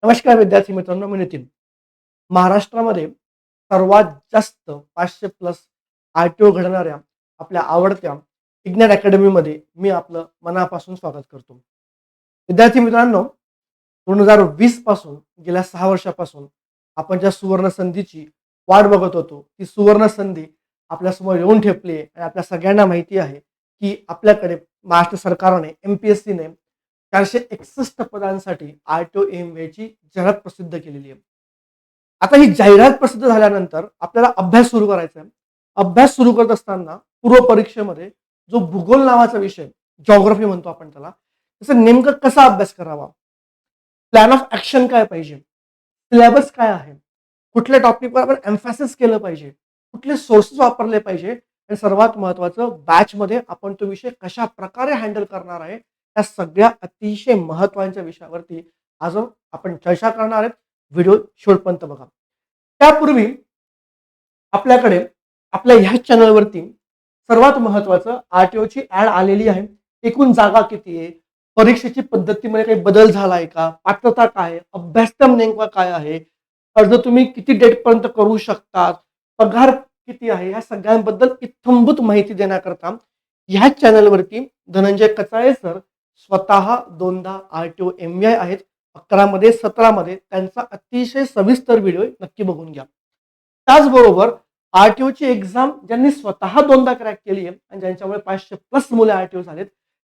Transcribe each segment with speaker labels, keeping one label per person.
Speaker 1: नमस्कार विद्यार्थी मित्रांनो, मी नितीन. महाराष्ट्रामध्ये सर्वात जास्त 500 प्लस आर-टी-ओ घडणाऱ्या आपल्या आवडत्या विज्ञान अकॅडमीमध्ये मी आपलं मनापासून स्वागत करतो. विद्यार्थी मित्रांनो, 2020 पासून गेल्या 6 वर्षापासून आपण ज्या सुवर्ण संधीची वाट बघत होतो, ती सुवर्ण संधी आपल्यासमोर येऊन ठेपली आहे आणि आपल्या सगळ्यांना माहिती आहे, की आपल्याकडे महाराष्ट्र सरकारने एम-पी-एस-सीने 461 पदांसाठी आर-टी-ओ एम-ची जाहिरात प्रसिद्ध केलेली आहे. आता ही जाहिरात प्रसिद्ध झाल्यानंतर आपल्याला अभ्यास सुरू करायचा आहे. अभ्यास सुरू करत असताना पूर्व परीक्षेमध्ये जो भूगोल नावाचा विषय, जिओग्राफी म्हणतो आपण त्याला, त्याचा नेमकं कसा अभ्यास करावा? प्लॅन ऑफ ॲक्शन काय पाहिजे? सिलेबस काय आहे? कुठल्या टॉपिकवर आपण एम्फॅसिस केलं पाहिजे? कुठले सोर्सेस वापरले पाहिजे? आणि सर्वात महत्त्वाचं बॅचमध्ये आपण तो विषय कशाप्रकारे हँडल करणार आहे? या सगळ्या अतिशय महत्त्वाच्या विषयावरती आज आपण चर्चा करणार आहेत. व्हिडिओ शेवटपर्यंत बघा. त्यापूर्वी आपल्याकडे आपल्या ह्या चॅनलवरती सर्वात महत्त्वाचं आर-टी-ओची ॲड आलेली आहे. एकूण जागा किती आहे? परीक्षेची पद्धतीमध्ये काही बदल झाला आहे का? पात्रता काय आहे? अभ्यासक्रम नेमका काय आहे? अर्ज तुम्ही किती डेटपर्यंत करू शकतात? पगार किती आहे? ह्या सगळ्यांबद्दल इत्थंभूत माहिती देण्याकरता ह्या चॅनलवरती धनंजय कचाळे सर स्वतः दोनदा आर-टी-ओ एम-वाय आहेत. 11 मध्ये 17 मध्ये त्यांचा अतिशय सविस्तर व्हिडिओ नक्की बघून घ्या. त्याचबरोबर आर-टी-ओची एक्झाम ज्यांनी स्वतः दोनदा क्रॅक केली आहे आणि ज्यांच्यामुळे 500 प्लस मुले आर-टी-ओ झालेत,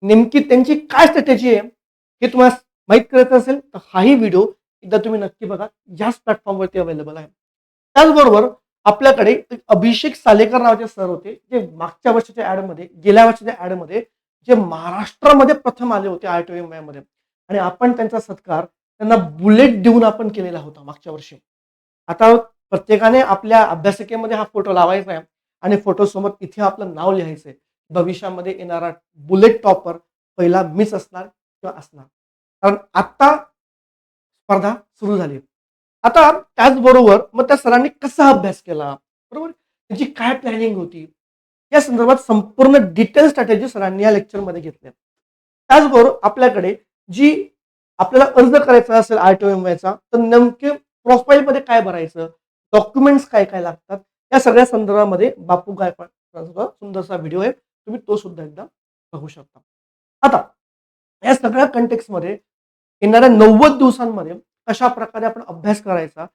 Speaker 1: नेमकी त्यांची काय स्ट्रॅटेजी आहे हे तुम्हाला माहीत करायचं असेल तर हाही व्हिडिओ एकदा तुम्ही नक्की बघा. याच प्लॅटफॉर्मवरती अवेलेबल आहे. त्याचबरोबर आपल्याकडे एक अभिषेक सालेकर नावाचे सर होते, जे मागच्या वर्षाच्या ॲडमध्ये, गेल्या वर्षाच्या ॲडमध्ये जे महाराष्ट्रामध्ये प्रथम आले होते आर-टी-ओ एम-वायमध्ये आणि आपण त्यांचा सत्कार त्यांना बुलेट देऊन आपण केलेला होता मागच्या वर्षी. आता प्रत्येकाने आपल्या अभ्यासिकेमध्ये हा फोटो लावायचा आहे आणि फोटोसोबत इथे आपलं नाव लिहायचंय. भविष्यामध्ये येणारा बुलेट टॉपर पहिला मीच असणार किंवा असणार. कारण आता स्पर्धा सुरू झाली. आता त्याचबरोबर मग त्या सरांनी कसा अभ्यास केला, बरोबर? त्याची काय प्लॅनिंग होती? या संदर्भात संपूर्ण डिटेल स्ट्रॅटेजी सरांनी या लेक्चरमध्ये घेतल्या. त्याचबरोबर आपल्याकडे जी आपल्याला अर्ज करायचा असेल आर-टी-ओ एम-वायचा, तर नेमके प्रोफाईलमध्ये काय भरायचं, डॉक्युमेंट्स काय काय लागतात, या सगळ्या संदर्भामध्ये बापू गायकवाड सुंदरसा व्हिडिओ आहे. तुम्ही तो सुद्धा एकदा बघू शकता. आता या सगळ्या कंटेक्समध्ये येणाऱ्या 90 दिवसांमध्ये कशा प्रकारे आपण अभ्यास करायचा,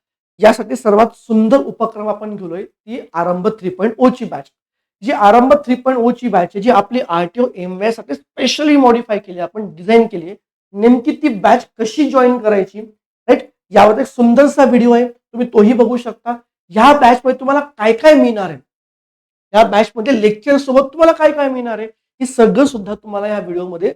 Speaker 1: यासाठी सर्वात सुंदर उपक्रम आपण घेतोय, ती आरंभ 3.0 ची बॅच. जी आरंभ 3.0 ची बॅच आहे, जी आपली आर-टी-ओ एम-वाय साठी स्पेशली मॉडिफाय केली, आपण डिझाईन केली आहे. नेमकी ती बॅच कशी जॉईन करायची, राईट, यावर एक सुंदरसा व्हिडिओ आहे, तुम्ही तोही बघू शकता. ह्या बॅचमध्ये तुम्हाला काय काय मिळणार आहे, या बॅचमध्ये लेक्चर सोबत तुम्हाला काय काय मिळणार आहे, हे सगळं सुद्धा तुम्हाला या व्हिडिओमध्ये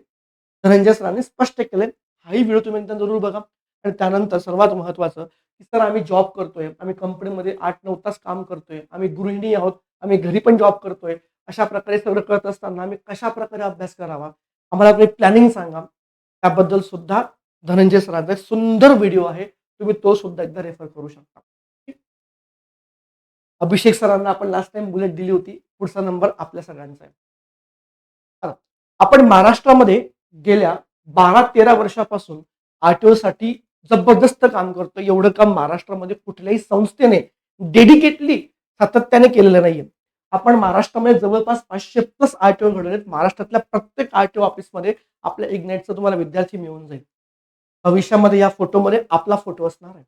Speaker 1: धनंजय सरांनी स्पष्ट केलंय. हाही व्हिडिओ तुम्ही एकदा जरूर बघा. आणि त्यानंतर सर्वात महत्त्वाचं, की सर आम्ही जॉब करतोय, आम्ही कंपनीमध्ये 8-9 तास काम करतोय, आम्ही गृहिणी आहोत, आम्ही घरी पण जॉब करतोय, अशा प्रकारे सगळं करत असताना आम्ही कशा प्रकारे अभ्यास करावा, आम्हाला काही प्लॅनिंग सांगा. त्याबद्दल सुद्धा धनंजय सरांचा एक सुंदर व्हिडिओ आहे, तुम्ही तो सुद्धा एकदा रेफर करू शकता. अभिषेक सरांना आपण लास्ट टाइम बुलेट दिली होती. पुढचा नंबर आपल्या सगळ्यांचा आहे. चला, आपण महाराष्ट्रामध्ये गेल्या 12-13 वर्षापासून आर-टी-ओ साठी जबरदस्त काम करतो. एवढं काम महाराष्ट्रामध्ये कुठल्याही संस्थेने डेडिकेटली सातत्याने केलेलं नाहीये. आपण महाराष्ट्रामध्ये जवळपास 500 प्लस आर-टी-ओ घडवलेत. महाराष्ट्रातल्या प्रत्येक आर-टी-ओ ऑफिसमध्ये आपल्या इग्नाइटचा तुम्हाला विद्यार्थी मिळून जाईल. भविष्यामध्ये या फोटोमध्ये आपला फोटो असणार आहे.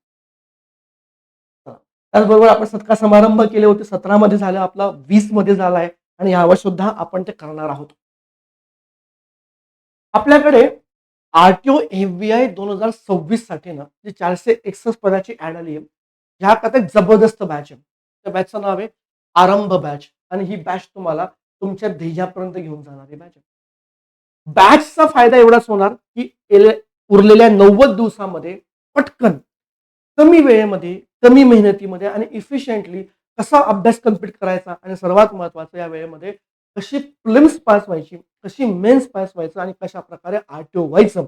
Speaker 1: चला. त्याचबरोबर आपण सत्कार समारंभ केले होते. 17 मध्ये झालं, आपला 20 मध्ये झाला आहे आणि यावर्षी सुद्धा आपण ते करणार आहोत. आपल्याकडे आर-टी-ओ एम-वाय 2026 साठी ना, जी 461 पदाची ॲड आली आहे, ह्या आता एक जबरदस्त बॅच आहे. त्या बॅचचं नाव आहे आरंभ बॅच आणि ही बॅच तुम्हाला तुमच्या ध्येयापर्यंत घेऊन जाणारी बॅच आहे. बॅचचा फायदा एवढाच होणार, की उरलेल्या 90 दिवसामध्ये पटकन, कमी वेळेमध्ये, कमी मेहनतीमध्ये आणि इफिशियंटली कसा अभ्यास कंप्लीट करायचा आणि सर्वात महत्त्वाचं या वेळेमध्ये कशी प्रिलिम्स पास व्हायची, कशी मेन्स पास व्हायचं आणि कशा प्रकारे आर-टी-ओ व्हायचं,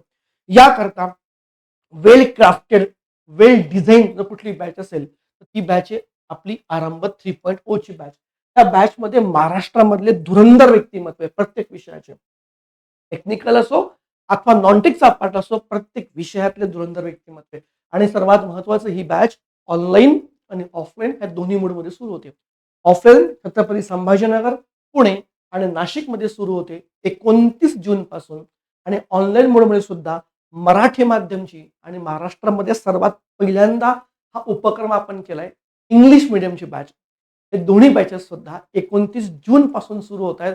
Speaker 1: याकरता वेल क्राफ्टेड, वेल डिझाईन जर कुठली बॅच असेल तर ती बॅच आहे आपली आरंभ 3.0 ची बॅच. त्या बॅचमध्ये महाराष्ट्रामधले धुरंधर व्यक्तिमत्व आहे प्रत्येक विषयाचे. टेक्निकल असो अथवा नॉन टेकचा पार्ट असो, प्रत्येक विषयातले धुरंधर व्यक्तिमत्व आहे. आणि सर्वात महत्त्वाचं ही बॅच ऑनलाईन आणि ऑफलाईन ह्या दोन्ही मोडमध्ये सुरू होते. ऑफलाईन छत्रपती संभाजीनगर, पुणे आणि नाशिकमध्ये सुरू होते 29 जूनपासून आणि ऑनलाईन मोडमध्ये सुद्धा मराठी माध्यमची आणि महाराष्ट्रामध्ये सर्वात पहिल्यांदा हा उपक्रम आपण केलाय इंग्लिश मीडियमची बॅच. हे दोन्ही बॅचेस सुद्धा 29 जून पासून सुरू होत आहेत.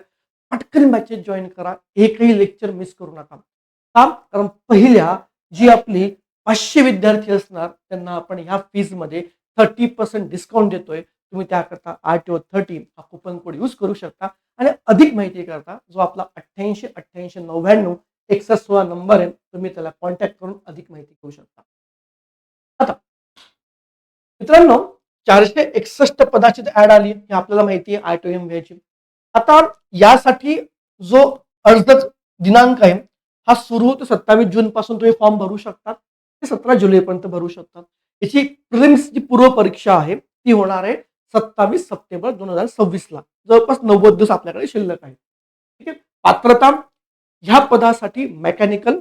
Speaker 1: पटकन बॅचेस जॉईन करा. एकही लेक्चर मिस करू नका. का? कारण पहिल्या जी आपली 500 विद्यार्थी असणार त्यांना आपण ह्या फीजमध्ये 30% डिस्काउंट देतोय. तुम्ही त्याकरता RTO30 हा कुपन कोड यूज करू शकता आणि अधिक माहिती करता जो आपला 888899 116 नंबर आहे तुम्ही त्याला कॉन्टॅक्ट करून अधिक माहिती घेऊ शकता. आता मित्रांनो 461 पदाची ऍड आली हे आपल्याला माहिती आहे RTO-MVAची. आता यासाठी जो अर्ज दिनांक आहे हा सुरू होतो 27 जून पासून तुम्ही फॉर्म भरू शकता ते 17 जुलैपर्यंत भरू शकता. याची प्रिलिम्स जी पूर्व परीक्षा आहे ती होणार आहे 27 सप्टेंबर 2026 ला. जवळपास 90 दिवस आपल्याकडे शिल्लक आहे. ठीक आहे. पात्रता ह्या पदासाठी मेकॅनिकल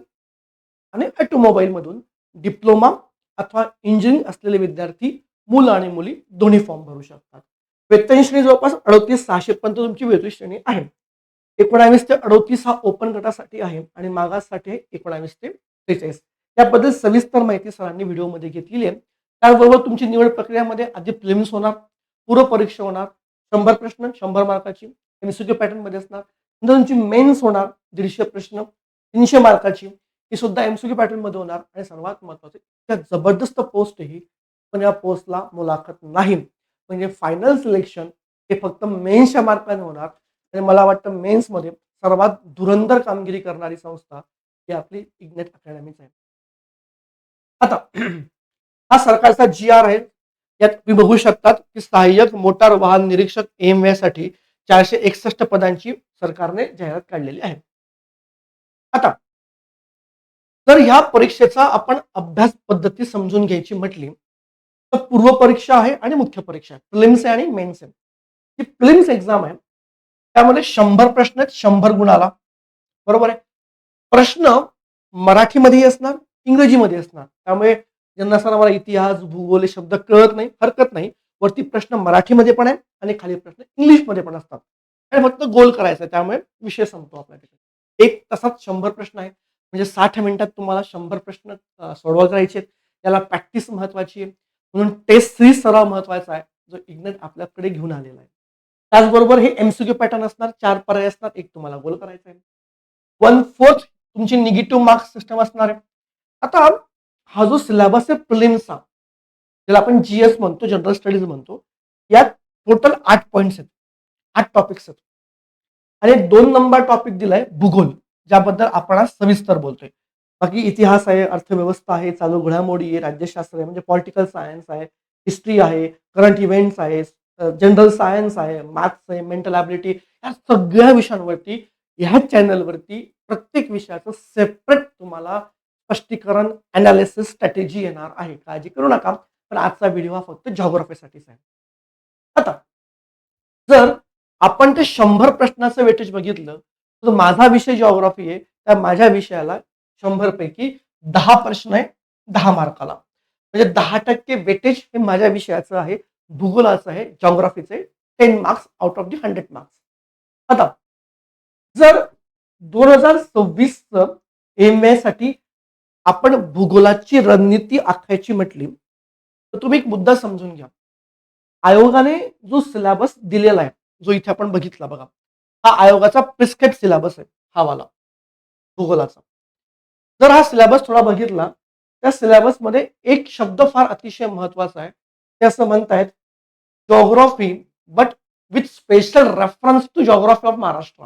Speaker 1: आणि ऑटोमोबाईल मधून डिप्लोमा अथवा इंजिनिअरिंग असलेले विद्यार्थी मुलं आणि मुली दोन्ही फॉर्म भरू शकतात. वेतन श्रेणी जवळपास 38,600 पर्यंत तुमची वेतन श्रेणी आहे. 19 ते 38 हा ओपन गटासाठी आहे आणि मागाससाठी आहे 19 ते 43. त्याबद्दल सविस्तर माहिती सरांनी व्हिडिओमध्ये घेतलेली आहे. त्याचबरोबर तुमची निवड प्रक्रियामध्ये आधी प्रिलिम्स होणार, पूर्व परीक्षा होणार, 100 प्रश्न 100 मार्काची MCQ पॅटर्न मध्ये असणार. नंतर तुमची मेन्स होणार 150 प्रश्न 300 मार्काची ही सुद्धा MCQ पॅटर्न मध्ये होणार आणि सर्वात महत्त्वाचं त्या जबरदस्त पोस्ट ही पण या पोस्टला मुलाखत नाही. म्हणजे फायनल सिलेक्शन हे फक्त मेन्सच्या मार्काने होणार आणि मला वाटतं मेन्समध्ये सर्वात धुरंधर कामगिरी करणारी संस्था ही आपली इग्नेट अकॅडमीच आहे. आता हा सरकारचा GR आहे. यात तुम्ही बघू शकतात की सहाय्यक मोटार वाहन निरीक्षक AMVA साठी 461 पदांची सरकारने जाहिरात काढलेली आहे. आता तर ह्या परीक्षेचा आपण अभ्यास पद्धती समजून घ्यायची म्हटली तर पूर्व परीक्षा आहे आणि मुख्य परीक्षा आहे. प्रिलिम्स आहे आणि मेन्स आहे. ही प्रिलिम्स एक्झाम आहे त्यामध्ये 100 प्रश्न आहेत 100 गुणाला. बरोबर आहे. प्रश्न मराठीमध्येही असणार इंग्रजीमध्ये असणार. त्यामुळे ज्यांना सर आम्हाला इतिहास भूगोल हे शब्द कळत नाही हरकत नाही. वरती प्रश्न मराठीमध्ये पण आहे आणि खाली प्रश्न इंग्लिशमध्ये पण असतात आणि फक्त गोल करायचा आहे. त्यामुळे विषय संपतो आपल्या तिकडे. 1 तासात 100 प्रश्न आहेत म्हणजे 60 मिनिटात तुम्हाला 100 प्रश्न सोडवा करायचे आहेत. त्याला प्रॅक्टिस महत्वाची आहे म्हणून टेस्ट सीरीज सराव महत्वाचा आहे जो इग्नेट आपल्याकडे घेऊन आलेला आहे. त्याचबरोबर हे MCQ पॅटर्न असणार 4 पर्याय असतात 1 तुम्हाला गोल करायचा आहे. 1/4 तुमची निगेटिव्ह मार्क्स सिस्टम असणार आहे. आता हा जो सिलेबस आहे प्रिलिम्सचा ज्याला आपण GS म्हणतो जनरल स्टडीज म्हणतो यात टोटल 8 पॉइंट्स आहेत 8 टॉपिक्स आहेत आणि 2 नंबर टॉपिक दिलाय भूगोल ज्याबद्दल आपण आज सविस्तर बोलतोय. बाकी इतिहास आहे अर्थव्यवस्था आहे चालू घडामोडी आहे राज्यशास्त्र आहे म्हणजे पॉलिटिकल सायन्स आहे हिस्ट्री आहे करंट इव्हेंट्स आहे जनरल सायन्स आहे मॅथ्स आहे मेंटल ॲबिलिटी या सगळ्या विषयांवरती ह्या चॅनलवरती प्रत्येक विषयाचं सेपरेट तुम्हाला स्पष्टीकरण अनालिसिस स्ट्रॅटेजी येणार आहे. काळजी करू नका. पण आजचा व्हिडिओ हा फक्त जिओग्राफीसाठीच आहे. आता जर आपण ते 100 प्रश्नाचं वेटेज बघितलं तर माझा विषय जिओग्राफी आहे त्या माझ्या विषयाला 100 पैकी 10 प्रश्न आहे 10 मार्काला म्हणजे 10% वेटेज हे माझ्या विषयाचं आहे भूगोलाचं आहे जिओग्राफीचे 10 marks out of the 100 marks. आता जर 2026 MA साठी आपण भूगोलाची रणनीती आखायची म्हटली तर तुम्ही एक मुद्दा समजून घ्या. आयोगाने जो सिलेबस दिलेला आहे जो इथे आपण बघितला बघा हा आयोगाचा प्रिस्क्राइब सिलेबस आहे हा वाला भूगोलाचा. जर हा सिलेबस थोडा बघितला त्या सिलेबस मध्ये एक शब्द फार अतिशय महत्वाचा आहे. ते असं म्हणतायत geography but with special reference to geography of Maharashtra.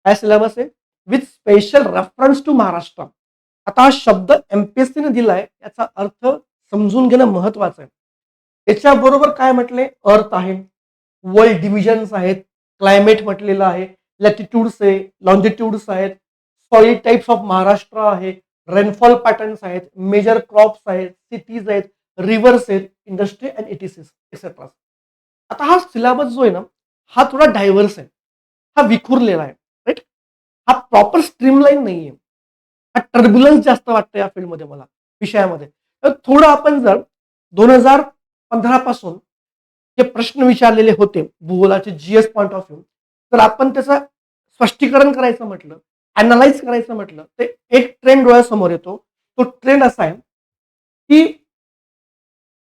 Speaker 1: काय सिलेबस आहे with special reference to Maharashtra. आता हा शब्द MPSC ने दिलाय याचा अर्थ समजून घेणं महत्वाचं आहे. त्याच्याबरोबर काय म्हटले अर्थ आहे वर्ल्ड डिव्हिजन्स आहेत क्लायमेट म्हटलेलं आहे लॅटिट्यूड्स आहे लॉन्जिट्यूड्स आहेत सॉइल टाइप्स ऑफ महाराष्ट्र आहे रेनफॉल पॅटर्न्स आहेत मेजर क्रॉप्स आहेत सिटीज आहेत रिव्हर्स आहेत इंडस्ट्री अँड इटिसिस एक्सेट्रा. आता हा सिलेबस जो आहे ना हा थोडा डायव्हर्स आहे हा विखुरलेला आहे राईट. हा प्रॉपर स्ट्रीमलाईन नाहीये. हा टर्ब्युलन्स जास्त वाटतं या फील्डमध्ये मला विषयामध्ये तर थोडं आपण जर 2015 पासून जे प्रश्न विचारलेले होते भूगोलाचे जीएस पॉइंट ऑफ व्ह्यू, तर आपण त्याचं स्पष्टीकरण करायचं म्हटलं, अॅनलाइज करायचं म्हटलं, ते एक ट्रेंड डोळ्यासमोर येतो. तो ट्रेंड असा आहे, की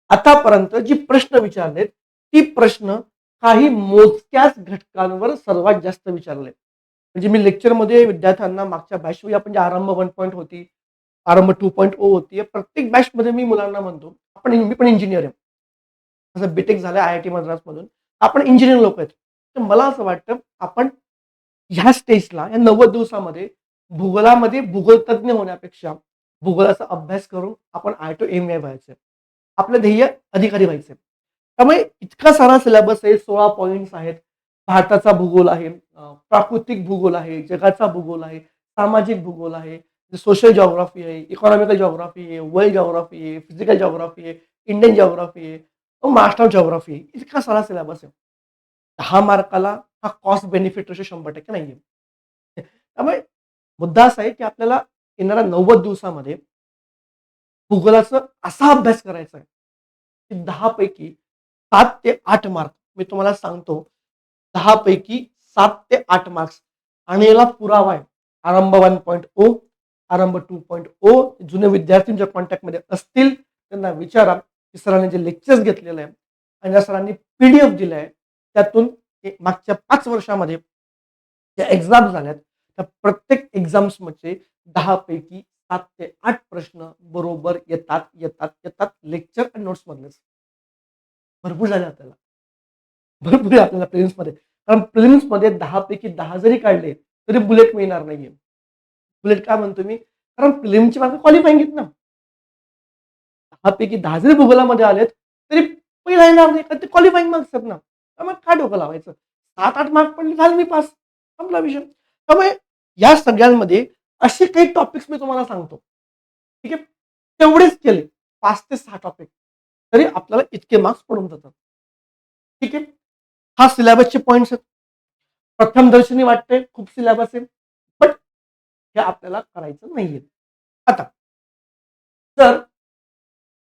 Speaker 1: आतापर्यंत जी प्रश्न विचारलेत, ती प्रश्न काही मोजक्याच घटकांवर सर्वात जास्त विचारले. म्हणजे मी लेक्चरमध्ये विद्यार्थ्यांना मागच्या बॅचमध्ये आपण जे आरंभ 1 होती, आरंभ 2.0 होती, या प्रत्येक बॅचमध्ये मी मुलांना म्हणतो, मी पण इंजिनियर आहे. माझं बीटेक झालं आय-आय-टी मद्रासमधून. आपण इंजिनिअर लोक आहेत. तर मला असं वाटतं आपण ह्या स्टेजला या 90 दिवसामध्ये भूगोलामध्ये भूगोलतज्ञ होण्यापेक्षा भूगोलाचा अभ्यास करून आपण आय टू एम व्हायचं. आपलं ध्येय अधिकारी व्हायचं. त्यामुळे इतका सारा सिलेबस आहे, 16 पॉइंट्स आहेत. भारताचा भूगोल आहे, प्राकृतिक भूगोल आहे, जगाचा भूगोल आहे, सामाजिक भूगोल आहे, सोशल जिओग्राफी आहे, इकॉनॉमिकल जिओग्राफी आहे, वर्ल्ड जिओग्राफी आहे, फिजिकल जिओग्राफी आहे, इंडियन जिओग्राफी आहे, मास्टर जिओग्राफी आहे. इतका सारा सिलेबस आहे. 10 मार्काला हा कॉस्ट बेनिफिट रेशो 100% नाहीये. त्यामुळे मुद्दा असा आहे, की आपल्याला येणाऱ्या 90 दिवसामध्ये भूगोलाचा असा अभ्यास करायचा आहे, की 10 पैकी 7 ते 8 मार्क मी तुम्हाला सांगतो. 10 पैकी 7 ते 8 मार्क्स आणि याला पुरावा आहे. आरंभ 1.0, आरंभ 2.0 जुने विद्यार्थी तुमच्या कॉन्टॅक्टमध्ये असतील त्यांना विचारा, की सरांनी जे लेक्चर्स घेतलेले आहे आणि या सरांनी पीडीएफ दिलाय त्यातून मागच्या 5 वर्षामध्ये ज्या एक्झाम झाल्यात त्या प्रत्येक एक्झाम्समध्ये 10 पैकी 7 ते 8 प्रश्न बरोबर येतात लेक्चर आणि नोट्स मधलेच. भरपूर झाले आपल्याला. भरपूर आहे आपल्याला प्रिलिम्समध्ये. कारण प्रिलिम्समध्ये 10 पैकी 10 जरी काढले तरी बुलेट मिळणार नाहीये. बुलेट का म्हणतो मी? कारण प्रिलिमचे मार्क क्वालिफाईंग आहेत ना. 10 पैकी 10 जरी भूगोलामध्ये आलेत तरी पहिला येणार नाही कारण ते क्वालिफाईंग मार्क्स आहेत ना. त्यामुळे काय डोकं लावायचं? 7-8 मार्क पडले झाले मी पास. संपला विषय. त्यामुळे या सगळ्यांमध्ये असे काही टॉपिक्स मी तुम्हाला सांगतो. ठीक आहे. तेवढेच केले 5 ते 6 टॉपिक तरी आपल्याला इतके मार्क्स पडून जातात. ठीक आहे. हा सिलेबसचे पॉइंट्स आहेत. प्रथमदर्शनी वाटतंय खूप सिलेबस आहे. बट हे आपल्याला करायचं नाहीये. आता तर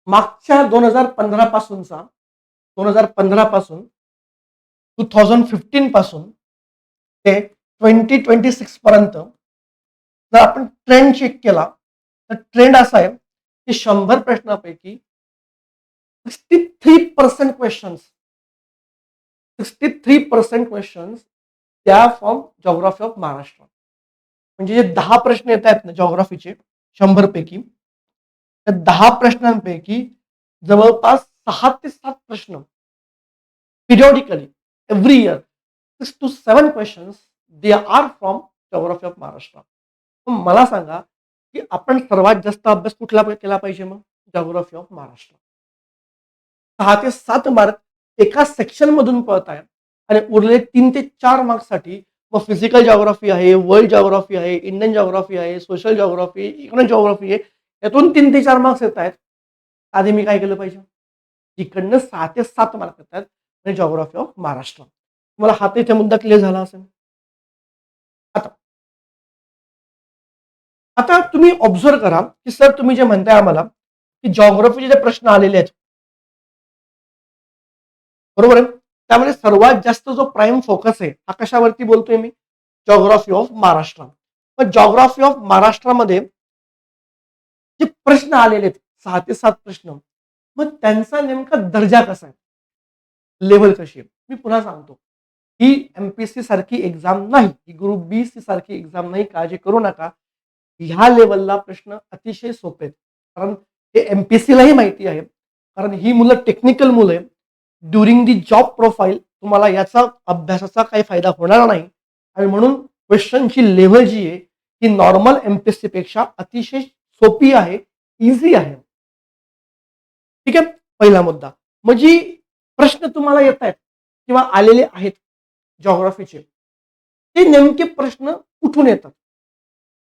Speaker 1: मागच्या 2015 पासूनचा 2015 पासून 2015 पासून ते 2026 पर्यंत जर आपण ट्रेंड चेक केला तर ट्रेंड असा आहे की 100 प्रश्नापैकी 63% क्वेश्चन्स 63% क्वेश्चन्स त्या फ्रॉम जिओग्राफी ऑफ महाराष्ट्र. म्हणजे जे 10 प्रश्न येत आहेत ना जिओग्राफीचे 100 पैकी त्या 10 प्रश्नांपैकी जवळपास 6 ते 7 प्रश्न periodically every year 6 to 7 questions they are from geography of Maharashtra. मला सांगा की आपण सर्वात जास्त अभ्यास कुठला केला पाहिजे मग जिओग्राफी ऑफ महाराष्ट्र. 6 ते 7 मार्क एका सेक्शन मधून पळत आहे आणि उरलेले 3 ते 4 मार्क्ससाठी मग फिजिकल जिओग्राफी आहे, वर्ल्ड जिओग्राफी आहे, इंडियन जिओग्राफी आहे, सोशल जिओग्राफी, इकॉनॉमिक जिओग्राफी आहे. यातून 3 ते 4 मार्क्स येत आहेत. आधी मी काय केलं पाहिजे? इकडनं 6 ते 7 मार्क येतात आणि जिओग्राफी ऑफ महाराष्ट्र. तुम्हाला हा इथे मुद्दा क्लिअर झाला असेल. आता आता तुम्ही ऑब्झर्व्ह करा की सर तुम्ही जे म्हणताय आम्हाला की जिओग्राफीचे जे प्रश्न आलेले आहेत बरोबर आहे. त्यामध्ये सर्वात जास्त जो प्राईम फोकस आहे हा कशावरती बोलतोय मी जिओग्राफी ऑफ महाराष्ट्र. मग जिओग्राफी ऑफ महाराष्ट्रामध्ये जे प्रश्न आलेले आहेत 6 ते 7 प्रश्न मग त्यांचा नेमका दर्जा कसा आहे लेवल कशी आहे मी पुन्हा सांगतो ही एमपीएससी सारखी एक्झाम नाही ही ग्रुप बी सी सारखी एक्झाम नाही काळजी करू नका. ह्या लेवलला प्रश्न अतिशय सोपे आहेत कारण हे एमपीएससीलाही माहिती आहे कारण ही मुलं टेक्निकल मुलं आहे. ड्युरिंग दी जॉब प्रोफाईल तुम्हाला याचा अभ्यासाचा काही फायदा होणार नाही आणि म्हणून क्वेश्चनची लेवल जी आहे ही नॉर्मल एमपीएससी पेक्षा अतिशय सोपी आहे इझी आहे. ठीक आहे. पहिला मुद्दा मग जी प्रश्न तुम्हाला येत आहेत किंवा आलेले आहेत जिओग्राफीचे ते नेमके प्रश्न कुठून येतात.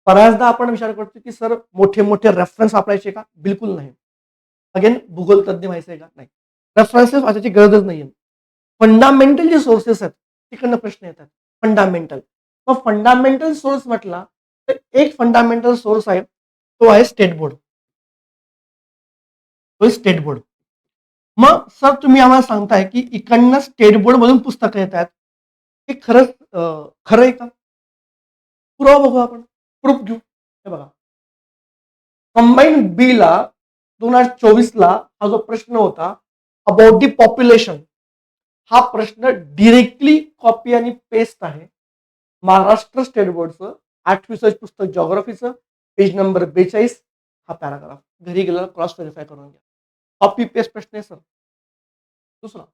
Speaker 1: बऱ्याचदा आपण विचार करतो की सर मोठे मोठे रेफरन्स वापरायचे का बिलकुल नाही. अगेन भूगोल तज्ञ व्हायचंय का नाही. रेफरन्सेस वाचायची गरजच नाहीये. फंडामेंटल जे सोर्सेस आहेत तिकडनं प्रश्न येतात. फंडामेंटल मग फंडामेंटल सोर्स म्हटला तर एक फंडामेंटल सोर्स आहे तो आहे स्टेट बोर्ड. तो स्टेट बोर्ड. मग सर तुम्ही आम्हाला सांगताय की इकडनं स्टेट बोर्ड मधून पुस्तकं येत आहेत. हे खरंच खरं आहे का? पुरावा बघू आपण. प्रूफ घेऊ. हे बघा. कंबाईन बी ला 2024 ला हा जो प्रश्न होता अबाउट दी पॉप्युलेशन, हा प्रश्न डिरेक्टली कॉपी आणि पेस्ट आहे महाराष्ट्र स्टेट बोर्डचं 8वीचं पुस्तक जॉग्राफीचं, पेज नंबर 42, हा पॅराग्राफ. घरी गेल्यावर क्रॉस व्हेरीफाय करून घ्या. कॉपी पेस्ट प्रश्न आहे सर. दुसरा,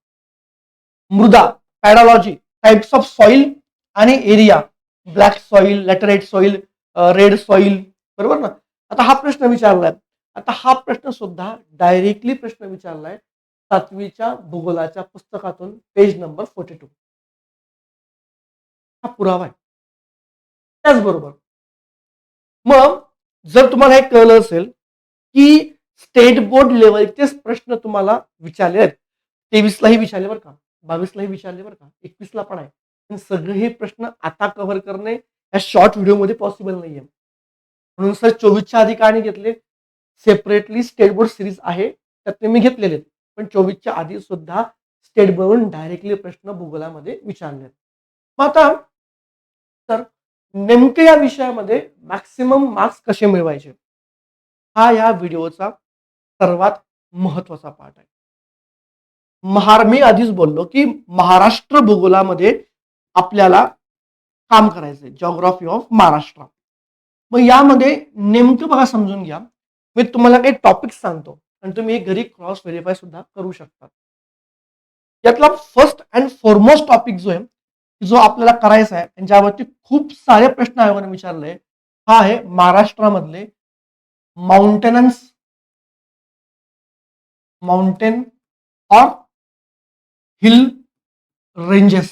Speaker 1: मृदा पॅडॉलॉजी, टाइप्स ऑफ सॉइल आणि area, black soil, laterite soil, red soil, बरोबर ना. आता हा प्रश्न विचारलाय. आता हा प्रश्न सुद्धा डायरेक्टली प्रश्न विचारलाय 7वीच्या भूगोलाच्या पुस्तकातून, पेज नंबर 42. हा पुरावा आहे. त्याचबरोबर मग जर तुम्हाला हे कळलं असेल की स्टेट बोर्ड लेवलचेच प्रश्न तुम्हाला विचारले आहेत, 23 लाही विचारले बरं का, 22 लाही विचारले बरं का, 21 ला पण आहे, पण सगळे हे प्रश्न आता कव्हर करणे या शॉर्ट व्हिडिओमध्ये पॉसिबल नाहीये. म्हणून सर 24च्या आधी का नाही घेतले? सेपरेटली स्टेट बोर्ड सिरीज आहे, त्यात मी घेतलेले आहेत. पण 24च्या आधी सुद्धा स्टेट बोर्डवरून डायरेक्टली प्रश्न भूगोलामध्ये विचारले. मग आता तर नेमके या विषयामध्ये मॅक्सिमम मार्क्स कसे मिळवायचे, हा या व्हिडिओचा सर्वात महत्वाचा पार्ट आहे. मी आधीच बोललो की महाराष्ट्र भूगोलामध्ये आपल्याला काम करायचंय, जॉग्राफी ऑफ महाराष्ट्र. मग यामध्ये नेमकं बघा, समजून घ्या. मी तुम्हाला काही टॉपिक सांगतो आणि तुम्ही घरी क्रॉस व्हेरीफाय सुद्धा करू शकता. यातला फर्स्ट अँड फॉरमोस्ट टॉपिक जो आहे, जो आपल्याला करायचा आहे आणि ज्यावरती खूप सारे प्रश्न आयोगाने विचारले, हा आहे महाराष्ट्रामधले माउंटेनन्स माउंटेन और हिल रेंजेस.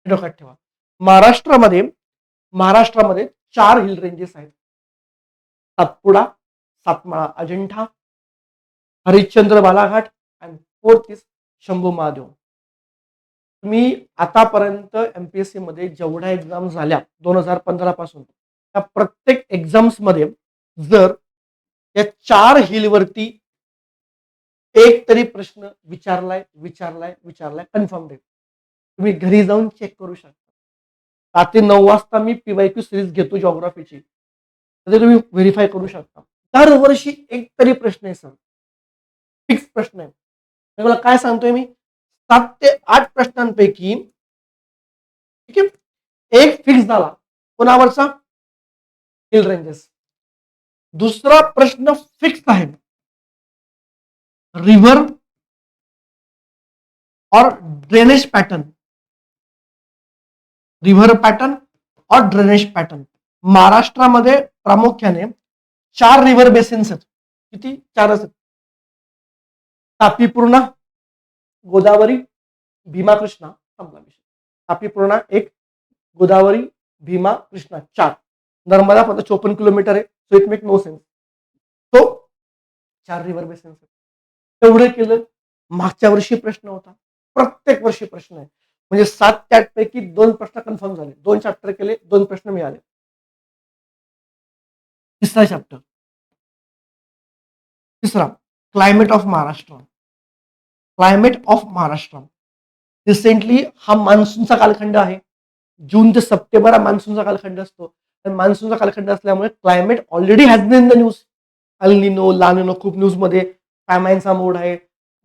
Speaker 1: डोक्यात ठेवा. महाराष्ट्रामध्ये 4 हिल रेंजेस आहेत. सातपुडा, सातमाळा, अजिंठा, हरिश्चंद्र बालाघाट आणि 4th इज शंभू महादेव. तुम्ही आतापर्यंत एमपीएससी मध्ये जेवढ्या एक्झाम झाल्या 2015 पासून, त्या प्रत्येक एक्झाम्स मध्ये जर या 4 हिलवरती एक तरी प्रश्न विचारलाय कन्फर्म डेट, तुम्ही घरी जाऊन चेक करू शकता. 7 ते 9 वाजता मी पीवायक्यू सिरीज घेतो जॉग्राफीची, तर तुम्ही व्हेरीफाय करू शकता. दरवर्षी एक तरी प्रश्न आहे सर, फिक्स प्रश्न आहे. मला काय सांगतोय मी, 7 ते 8 प्रश्नांपैकी ठीक आहे एक फिक्स झाला, कोणावरचा? Hill ranges. दुसरा प्रश्न फिक्स आहे, रिव्हर और ड्रेनेज पैटर्न. रिव्हर पॅटर्न और ड्रेनेज पॅटर्न. महाराष्ट्रामध्ये प्रामुख्याने 4 रिव्हर बेसिन्स आहेत. किती? 4च आहेत. तापी, पूर्णा, गोदावरी, भीमा, कृष्णा. संपला विषय. तापी, पूर्णा 1, गोदावरी, भीमा, कृष्णा 4. नर्मदा फक्त 54 किलोमीटर आहे, so it make no sense. तो 4 रिव्हर बेसिन्स आहेत. तेवढं केलं. मागच्या वर्षी प्रश्न होता, प्रत्येक वर्षी प्रश्न आहे. म्हणजे 7 ते 8 पैकी 2 प्रश्न कन्फर्म झाले, 2 चॅप्टर केले, 2 प्रश्न मिळाले. तिसरा climate of Maharashtra. Climate of Maharashtra recently हा मान्सूनचा कालखंड आहे. जून ते सप्टेंबर हा मान्सूनचा कालखंड असतो. मान्सूनचा कालखंड असल्यामुळे climate already has been in the news. El Nino, La Nina खूप न्यूज मध्ये, पॅमाइनचा मोड आहे,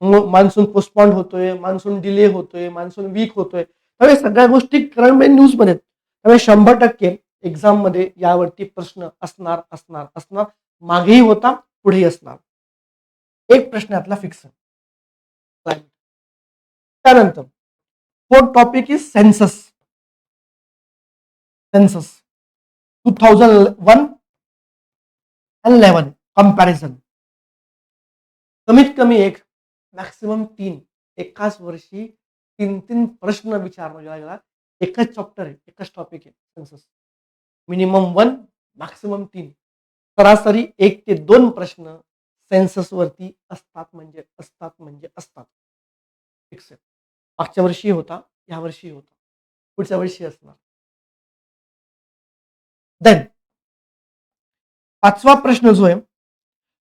Speaker 1: मान्सून पोस्टपॉन्ड होतोय, मान्सून डिले होतोय, मान्सून वीक होतोय. त्यामुळे सगळ्या गोष्टी करंट न्यूज मध्ये. त्यामुळे 100% एक्झाम मध्ये यावरती प्रश्न असणार असणार असणार. मागेही होता, पुढेही असणार. एक प्रश्न यातला फिक्स आहे. त्यानंतर 4th topic is census. Census 2001 and 11 comparison. कमीत कमी एक, मॅक्सिमम 3 एकाच वर्षी 3 प्रश्न विचारला गेला. एकच चॅप्टर आहे, एकच टॉपिक आहे सेन्सस. मिनिमम 1, मॅक्सिमम 3, सरासरी 1 ते 2 प्रश्न सेन्सस वरती असतात. फिक्स आहे. मागच्या वर्षी होता, या वर्षी होता, पुढच्या वर्षी असणार. देन 5वा प्रश्न जो आहे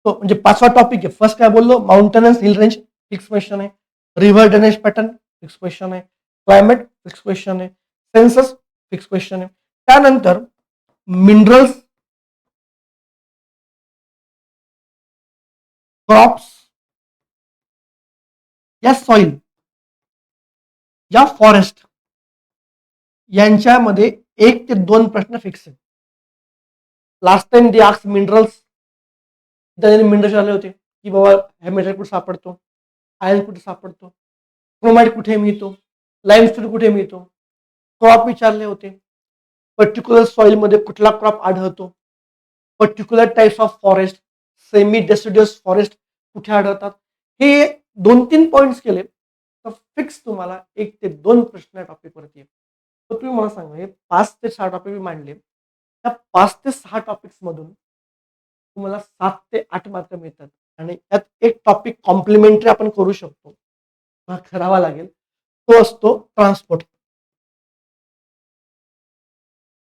Speaker 1: तो म्हणजे 5वा टॉपिक आहे. फर्स्ट काय बोललो, mountainous hill range fix question आहे. River drainage pattern fix question आहे. क्लायमेट फिक्स क्वेश्चन आहे. सेन्सस फिक्स क्वेश्चन आहे. त्यानंतर मिनरल्स, क्रॉप्स, या सॉइल, या फॉरेस्ट, यांच्यामध्ये 1 ते 2 प्रश्न फिक्स आहे. Last time they ask minerals, त्याने मिनरल्स आले होते की बाबा हेमॅटाइट कुठे सापडतो, आयर्न कुठे सापडतो, क्रोमाइट कुठे मिळतो, लाईमस्टोन कुठे मिळतो. क्रॉप विचारले होते, पर्टिक्युलर सॉइल मध्ये कुठला क्रॉप आढळतो, particular types of forest, semi deciduous forest कुठे आढळतात. हे 2-3 पॉइंट्स केले तर फिक्स तुम्हाला 1 ते 2 प्रश्न या टॉपिकवरती आहे. तर तुम्ही मला सांगा, हे 5 ते 6 टॉपिक मी मांडले, त्या 5 ते 6 टॉपिक्स मधून तुम्हाला 7 ते 8 मार्क मिळतात आणि त्यात एक टॉपिक कॉम्प्लिमेंटरी आपण करू शकतो, करावा लागेल. तो असतो ट्रान्सपोर्ट.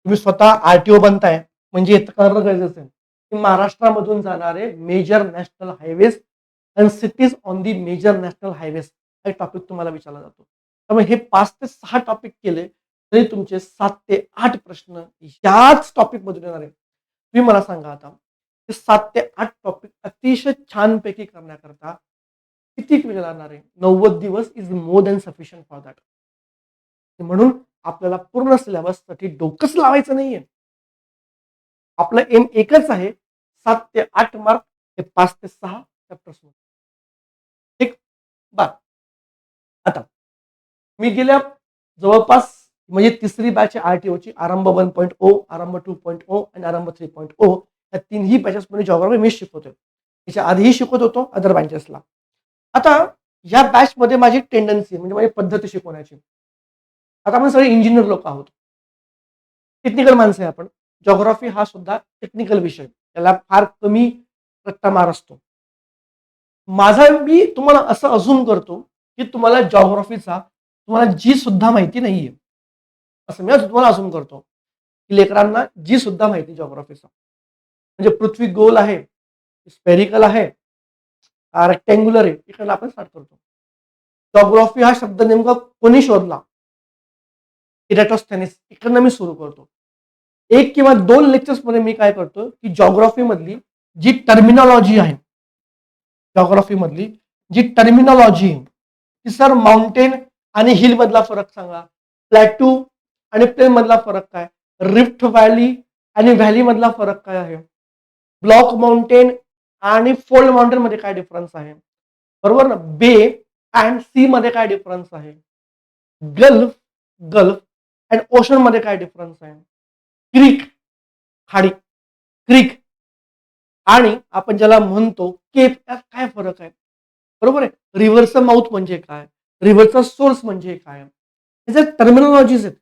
Speaker 1: तुम्ही स्वतः आरटीओ बनताय म्हणजे हे करणं गरजेचं आहे की महाराष्ट्रामधून जाणारे major national highways and cities on the major national highways हा टॉपिक तुम्हाला विचारला जातो. त्यामुळे हे 5 ते 6 टॉपिक केले तरी तुमचे 7 ते 8 प्रश्न याच टॉपिक मधून येणार आहे. तुम्ही मला सांगा आता, हे 7 ते 8 टॉपिक अतिशय छानपैकी करण्याकरता किती वेळ लागणार आहे? 90 दिवस is more than sufficient for that. म्हणून आपल्याला पूर्ण सिलेबससाठी डोकंच लावायचं नाहीये. आपलं एम एकच आहे, 7 ते 8 मार्क हे 5 ते 6 चॅप्टर्स. ठीक. बा आता मी गेल्या जवळपास म्हणजे तिसरी बॅच आहे आरटीओची, आरंभ 1.0, आरंभ 2.0 आणि आरंभ 3.0. या तिन्ही बॅचेसमध्ये जॉग्राफी मी शिकवतोय. त्याच्या आधीही शिकवत होतो अदर बँचेसला. आता या बॅचमध्ये माझी टेंडन्सी म्हणजे माझी पद्धती शिकवण्याची. आता आपण सगळे इंजिनियर लोक आहोत, टेक्निकल माणसं आहे आपण. जॉग्राफी हा सुद्धा टेक्निकल विषय, त्याला फार कमी रट्टा मार असतो. माझा मी तुम्हाला असं अजूम करतो की तुम्हाला जॉग्राफीचा तुम्हाला जी सुद्धा माहिती नाहीये, असं मी तुम्हाला अजूम करतो की लेकरांना जी सुद्धा माहिती जॉग्राफीचा म्हणजे पृथ्वी गोल आहे, स्पेरिकल आहे, रेक्टँग्युलर आहे, इकडे आपण स्टार्ट करतो. जॉग्राफी हा शब्द नेमका कोणी शोधला? इरॅटोस्थेनिस. इकडनं मी सुरू करतो. 1 किंवा 2 लेक्चर्स मध्ये मी काय करतो की जॉग्राफी मधली जी टर्मिनॉलॉजी आहे, जॉग्राफी मधली जी टर्मिनॉलॉजी आहे ती, सर माउंटेन आणि हिल मधला फरक सांगा, प्लॅटू आणि प्लेन मधला फरक काय, रिफ्ट व्हॅली आणि व्हॅली मधला फरक काय आहे, ब्लॉक माउंटेन आणि फोल्ड माउंटेन मध्ये काय डिफरन्स आहे, बरोबर ना, बे अँड सी मध्ये काय डिफरन्स आहे, गल्फ गल्फ अँड ओशन मध्ये काय डिफरन्स आहे, क्रीक खाडी, क्रीक आणि आपण ज्याला म्हणतो केप, यात काय फरक आहे, बरोबर आहे. रिव्हरचं माउथ म्हणजे काय, रिव्हरचा सोर्स म्हणजे काय, त्याचे टर्मिनॉलॉजीज आहेत.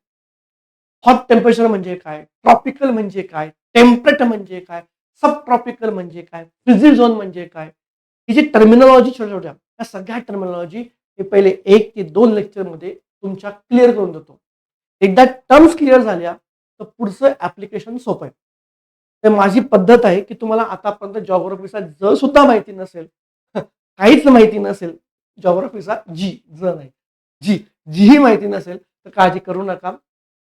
Speaker 1: हॉट टेम्परेचर म्हणजे काय, ट्रॉपिकल म्हणजे काय, टेम्परेट म्हणजे काय, सब ट्रॉपिकल म्हणजे काय, फ्रिझी झोन म्हणजे काय, ही जी टर्मिनॉलॉजी छोट्या छोट्या या सगळ्या टर्मिनॉलॉजी हे पहिले 1 ते 2 लेक्चर मध्ये तुमच्या क्लिअर करून देतो. एकदा टर्म्स क्लिअर झाल्या तर पुढचं ऍप्लिकेशन सोपं आहे. तर माझी पद्धत आहे की तुम्हाला आतापर्यंत जॉग्राफीचा ज सुद्धा माहिती नसेल, काहीच माहिती नसेल, जॉग्राफीचा जी ज नाही, जी जीही माहिती नसेल तर काळजी करू नका.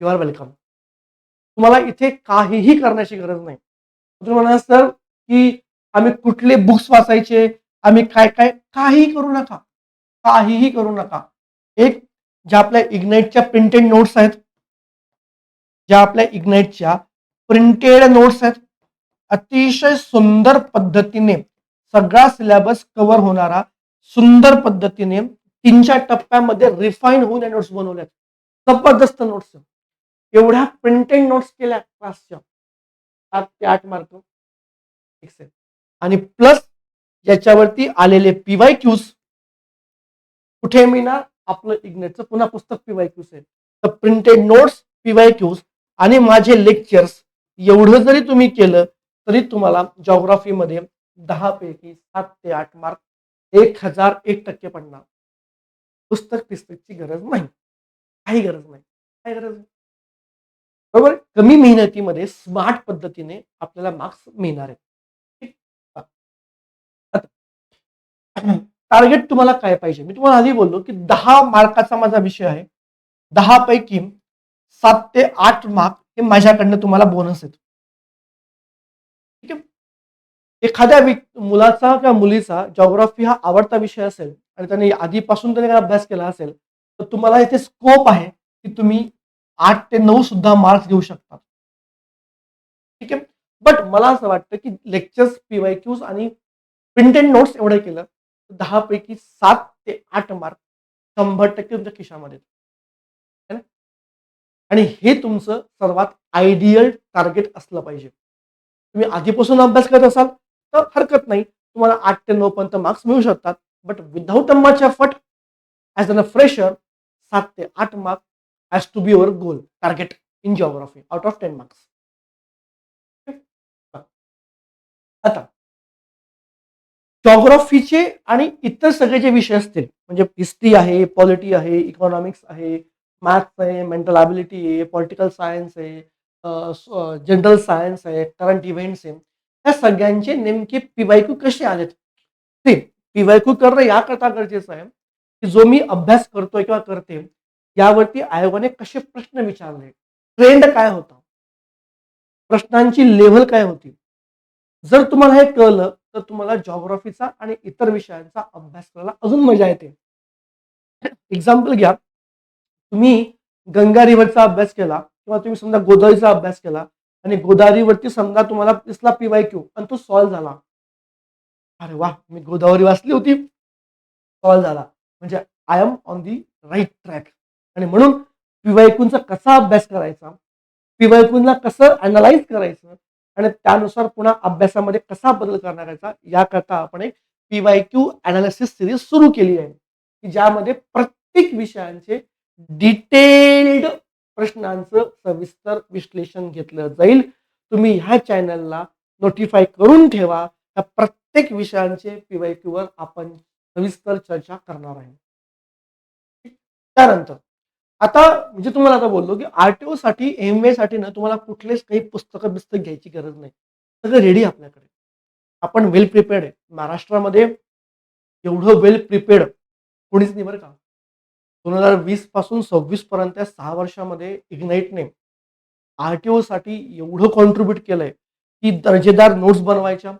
Speaker 1: You are welcome. तुम्हाला इथे काहीही करण्याची गरज नाही. तुम्ही म्हणा सर की आम्ही कुठले बुक्स वाचायचे, आम्ही काय काय, काहीही करू नका, काहीही करू नका. एक ज्या आपल्या इग्नाइटच्या प्रिंटेड नोट्स आहेत, ज्या आपल्या इग्नाइटच्या प्रिंटेड नोट्स आहेत, अतिशय सुंदर पद्धतीने सगळा सिलेबस कव्हर होणारा, सुंदर पद्धतीने 3-4 टप्प्यामध्ये रिफाईन होऊन या नोट्स बनवल्यात. जबरदस्त नोट्स. एवढ्या प्रिंटेड नोट्स केल्या क्लासच्या, 7 ते 8 मार्क फिक्स आहेत. आणि प्लस याच्यावरती आलेले पीवाय क्यूज कुठे मिळणार? आपलं इग्नेटचं पुन्हा पुस्तक पीवाय क्यूज आहे. तर प्रिंटेड नोट्स, पीवाय क्यूज आणि माझे लेक्चर्स एवढं जरी तुम्ही केलं तरी तुम्हाला जॉग्राफीमध्ये 10 पैकी 7 ते 8 मार्क 1001% पडणार. पुस्तक पिस्तकची गरज नाही, काही गरज नाही, काही गरज नाही. बरोबर. कमी मेहनतीमध्ये स्मार्ट पद्धतीने आपल्याला मार्क्स मिळणार आहेत. ठीक. आता टार्गेट तुम्हाला काय पाहिजे? मी तुम्हाला आधी बोललो, की 10 मार्काचा माझा विषय आहे. 10 पैकी 7 ते 8 मार्क हे माझ्याकडनं तुम्हाला बोनस आहेत. ठीक आहे. एखाद्या मुलाचा किंवा मुलीचा जिओग्राफी हा आवडता विषय असेल आणि त्याने आधीपासून त्याने अभ्यास केला असेल, तर तुम्हाला इथे स्कोप आहे, की तुम्ही 8 ते 9 सुद्धा मार्क्स घेऊ शकता. ठीक आहे. बट मला असं वाटतं, की लेक्चर्स, पी-वाय-क्यूज आणि प्रिंटेड नोट्स एवढं केलं, तर 10 पैकी 7 ते 8 मार्क 100% तुमच्या खिशामध्ये आहेत. है ना? आणि हे तुमचं सर्वात आयडियल टार्गेट असलं पाहिजे. तुम्ही आधीपासून अभ्यास करत असाल, तर हरकत नाही. तुम्हाला 8 ते 9 पर्यंत मार्क्स मिळू शकतात. But without much effort as a fresher 7 ते 8 mark has to be your goal target in geography out of 10 marks. आता जिओग्राफीचे आणि इतर सगळे जे विषय असतील म्हणजे हिस्ट्री आहे, पॉलिटी आहे, इकॉनॉमिक्स आहे, मॅथ्स आहे, मेंटल ॲबिलिटी आहे, पॉलिटिकल सायन्स आहे, जनरल सायन्स आहे, करंट इव्हेंट्स आहे. ह्या सगळ्यांचे नेमके पी-वाय-क्यू कसे आलेत? ते पी-वाय-क्यू करणं याकरता गरजेचं आहे, की जो मी अभ्यास करतोय किंवा करते, यावरती आयोगाने कसे प्रश्न विचारले? ट्रेंड काय होता? प्रश्नांची लेव्हल काय होती? जर तुम्हाला हे कळलं, तर तुम्हाला जिओग्राफीचा आणि इतर विषयांचा अभ्यास करायला अजून मजा येते. एक्झाम्पल घ्या. तुम्ही गंगा रिव्हरचा अभ्यास केला किंवा तुम्ही समजा गोदावरीचा अभ्यास केला आणि गोदावरीवरती समजा तुम्हाला दिसला पी-वाय-क्यू आणि तो सॉल्व्ह झाला. अरे वाह! मी गोदावरी वाचली होती, सॉल्व्ह झाला. म्हणजे I am on the right track. आणि म्हणून पी-वाय-क्यूचा कसा अभ्यास करायचा, पी-वाय-क्यूला कसं अॅनलाईज करायचं आणि त्यानुसार पुन्हा अभ्यासामध्ये कसा बदल करायचा याकरता आपण एक पी-वाय-क्यू अॅनालिसिस सीरीज सुरू केली आहे, की ज्यामध्ये प्रत्येक विषयांचे डिटेल्ड प्रश्नांचं सविस्तर विश्लेषण घेतलं जाईल. तुम्ही ह्या चॅनलला नोटिफाय करून ठेवा. त्या प्रत्येक विषयांचे पी-वाय-क्यूवर आपण सविस्तर चर्चा करणार आहे. त्यानंतर आता म्हणजे तुम्हाला आता बोललो, की आर साठी एम-ए साठी ना तुम्हाला कुठलेच काही पुस्तकं-बिस्तक घ्यायची गरज नाही. सगळं रेडी आपल्याकडे. आपण वेल प्रिपेअर्ड आहे. महाराष्ट्रामध्ये एवढं वेल प्रिपेअर्ड कोणीच नाही बरं का. 2020 पासून 26 पर्यंत या 6 वर्षामध्ये इग्नाइटने आर-टी-ओसाठी एवढं कॉन्ट्रिब्यूट केलंय, की दर्जेदार नोट्स बनवायच्या,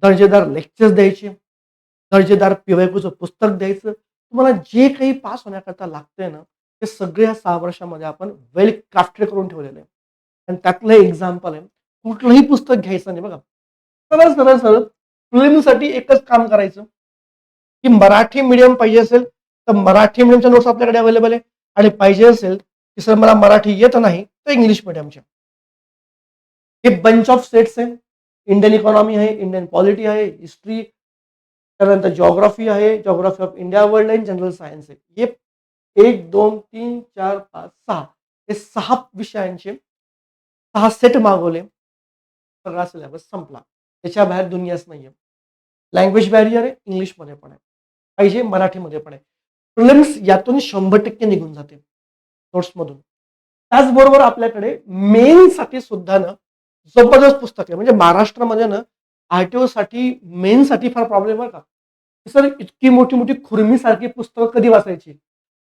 Speaker 1: दर्जेदार लेक्चर्स द्यायचे, दर्जेदार पी-वाय-क्यूचं पुस्तक द्यायचं. तुम्हाला जे काही पास होण्याकरता लागतंय ना, ते सगळे या 6 वर्षामध्ये आपण वेल क्राफ्टेड करून ठेवलेलं आहे. आणि त्यातलं एक्झाम्पल आहे. कुठलंही पुस्तक घ्यायचं नाही बघा. सरळ, सरळ, सरळ प्रिलिम्ससाठी एकच काम करायचं, की मराठी मीडियम पाहिजे असेल, तर मराठी मीडियमच्या नोट्स आपल्याकडे अवेलेबल आहे आणि पाहिजे असेल, की सर मला मराठी येत नाही, तर इंग्लिश मीडियमच्या. हे बंच ऑफ सेट्स आहे. इंडियन इकॉनॉमी आहे, इंडियन पॉलिटी आहे, हिस्ट्री, त्यानंतर जिओग्राफी आहे, जिओग्राफी ऑफ इंडिया वर्ल्ड आहे, जनरल सायन्स आहे. हे 1, 2, 3, 4, 5, 6 हे 6 विषयांचे 6 सेट मागवले. सगळा सिलेबस संपला. त्याच्या बाहेर दुनियाच नाहीये. लँग्वेज बॅरियर आहे, इंग्लिशमध्ये पण आहे. पाहिजे मराठीमध्ये पण आहे. प्रिलिम्स यातून 100% निघून जाते नोट्समधून. त्याचबरोबर आपल्याकडे मेन्ससाठी सुद्धा ना जबरदस्त पुस्तक आहे. म्हणजे महाराष्ट्रामध्ये ना आर-टी-ओसाठी मेन्ससाठी फार प्रॉब्लेम आहे का? सर इतकी मोठी-मोठी खुर्मीसारखी पुस्तकं कधी वाचायची?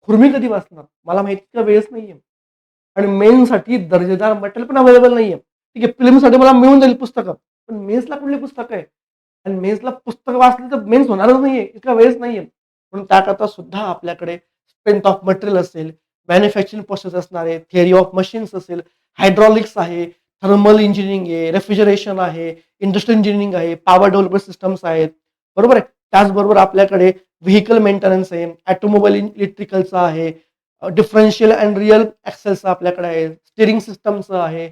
Speaker 1: खुर्मी कधी वाचणार? मला माहिती इतका वेळच नाहीये. आणि मेन्ससाठी दर्जेदार मटेरियल पण अवेलेबल नाहीये. ठीक आहे, प्रिलिम्ससाठी मला मिळून जाईल पुस्तकं. पण मेन्सला कुठली पुस्तकं आहे? आणि मेन्सला पुस्तकं वाचली तर मेन्स होणारच नाहीये. इतका वेळच नाहीये. म्हणून त्याकरता सुद्धा आपल्याकडे स्ट्रेंथ ऑफ मटेरियल असेल, मॅन्युफॅक्चरिंग प्रोसेस असणार आहे, थिअरी ऑफ मशीन्स असेल, हायड्रॉलिक्स आहे, थर्मल इंजिनिअरिंग आहे, रेफ्रिजरेशन आहे, इंडस्ट्रियल इंजिनिअरिंग आहे, पॉवर डेव्हलपमेंट सिस्टम्स आहेत. बरोबर आहे. त्याचबरोबर आपल्याकडे व्हेइकल मेंटेनन्स आहे, ऑटोमोबाईल इलेक्ट्रिकलचं आहे, डिफरन्शियल अँड रिअल ॲक्सेलचं आपल्याकडे आहे, स्टिअरिंग सिस्टमचं आहे,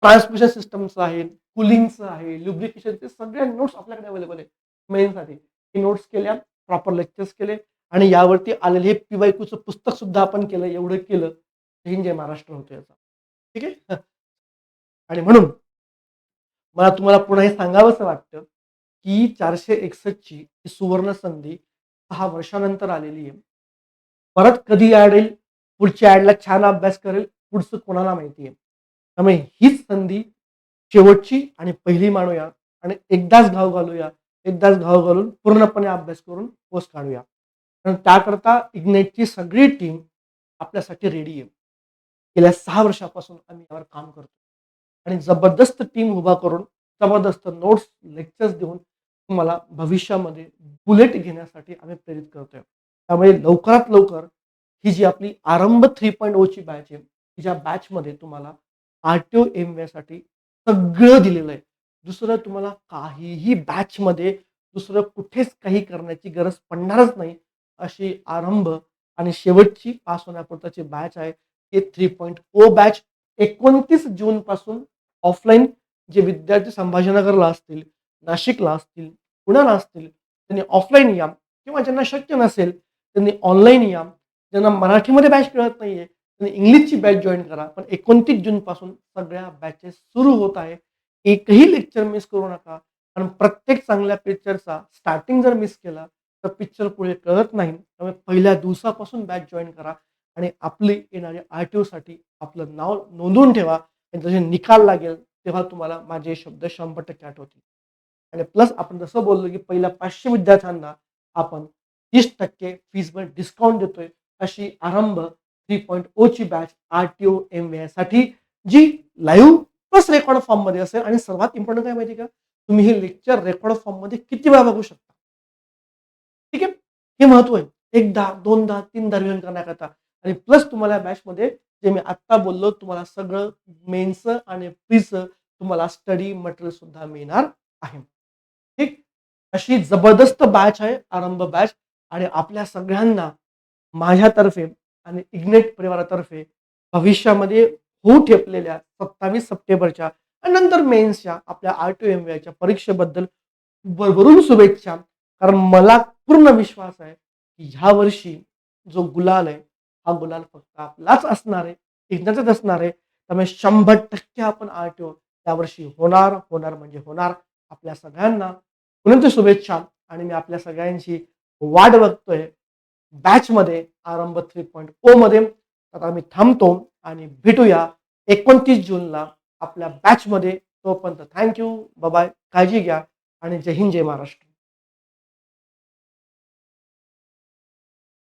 Speaker 1: ट्रान्समिशन सिस्टमचं आहे, कूलिंगचं आहे, लुब्रिकेशनचे सगळे नोट्स आपल्याकडे अवेलेबल आहे मेन्ससाठी. हे नोट्स केल्या, प्रॉपर लेक्चर्स केले आणि यावरती आलेले हे पी-वाय-क्यूचं पुस्तक सुद्धा आपण केलं. एवढं केलं, जय महाराष्ट्र होतो याचा. ठीक आहे. आणि म्हणून मला तुम्हाला पुन्हा हे सांगावंसं वाटतं, की 461 ची ही सुवर्ण संधी 6 वर्षानंतर आलेली आहे. परत कधी ॲड येईल, पुढच्या ॲडला छान अभ्यास करेल, पुढचं कोणाला माहिती आहे. त्यामुळे हीच संधी शेवटची आणि पहिली मानूया आणि एकदाच घाव घालूया. एकदाच घाव घालून पूर्णपणे अभ्यास करून पोस्ट काढूया. कारण त्याकरता इग्नाइटची सगळी टीम आपल्यासाठी रेडी आहे. गेल्या 6 वर्षापासून आम्ही यावर काम करतो आणि जबरदस्त टीम उभा करून, जबरदस्त नोट्स, लेक्चर्स देऊन तुम्हाला भविष्यामध्ये बुलेट घेण्यासाठी आम्ही प्रेरित करतोय. त्यामुळे लवकरात लवकर ही जी आपली आरंभ 3.0 ची बॅच आहे, ज्या बॅचमध्ये तुम्हाला आर-टी-ओ एम-साठी सगळं दिलेलं आहे. दुसरं तुम्हाला काहीही बॅचमध्ये दुसरं कुठेच काही करण्याची गरज पडणारच नाही. अशी आरंभ आणि शेवटची पास होण्यापुरताची बॅच आहे. ही 3.0 बॅच 29 जूनपासून ऑफलाईन जे विद्यार्थी संभाजीनगरला असतील, नाशिकला असतील, पुण्याला असतील, त्यांनी ऑफलाईन या किंवा ज्यांना शक्य नसेल त्यांनी ऑनलाईन या. ज्यांना मराठीमध्ये बॅच कळत नाहीये त्यांनी इंग्लिशची बॅच जॉइन करा. पण 29 जूनपासून सगळ्या बॅचेस सुरू होत आहे. एकही लेक्चर मिस करू नका. कारण प्रत्येक चांगल्या पिक्चरचा स्टार्टिंग जर मिस केला तर पिक्चर पुढे कळत नाही. त्यामुळे पहिल्या दिवसापासून बॅच जॉइन करा आणि आपली येणाऱ्या आर-टी-ओसाठी आपलं नाव नोंदवून ठेवा. आणि जसे निकाल लागेल तेव्हा तुम्हाला माझे शब्द 100% आठवतील. आणि प्लस आपण जसं बोललो की पहिल्या 500 विद्यार्थ्यांना आपण 30% फीसवर डिस्काउंट देतोय. अशी आरंभ 3.0 ची बॅच आर-टी-ओ एम-साठी जी लाईव्ह प्लस रेकॉर्ड फॉर्ममध्ये असेल आणि सर्वात इम्पोर्टंट काय माहिती आहे का? तुम्ही हे लेक्चर रेकॉर्ड फॉर्ममध्ये किती वेळा बघू शकता. ठीक आहे. हे महत्व आहे. एकदा, दोनदा, तीनदा रिव्हिजन करण्याकरता आणि प्लस तुम्हाला बॅचमध्ये जे मी आत्ता बोललो तुम्हाला सगळं मेन्सचं आणि प्रीचं तुम्हाला स्टडी मटेरियल सुद्धा मिळणार आहे. ठीक. अशी जबरदस्त बॅच आहे आरंभ बॅच आणि आपल्या सगळ्यांना माझ्यातर्फे आणि इग्नाइट परिवारातर्फे भविष्यामध्ये होऊ ठेपलेल्या 27 सप्टेंबरच्या आणि नंतर मेन्सच्या आपल्या आर-टी-ओ-एम-च्या परीक्षेबद्दल भरभरून शुभेच्छा. कारण मला पूर्ण विश्वास आहे, की ह्या वर्षी जो गुलाल आहे, हा गुलाल फक्त आपलाच असणार आहे, इग्नाचाच असणार आहे. त्यामुळे 100% आपण आर-टी-ओ यावर्षी होणार, होणार म्हणजे होणार. आपल्या सगळ्यांना अनंत शुभेच्छा आणि मी आपल्या सगळ्यांची वाट बघतोय बॅचमध्ये आरंभ 3.0 मध्ये. आता मी थांबतो आणि भेटूया 29 जूनला आपल्या बॅचमध्ये. तोपर्यंत थँक यू. Bye bye. काळजी घ्या आणि जय हिंद, जय महाराष्ट्र.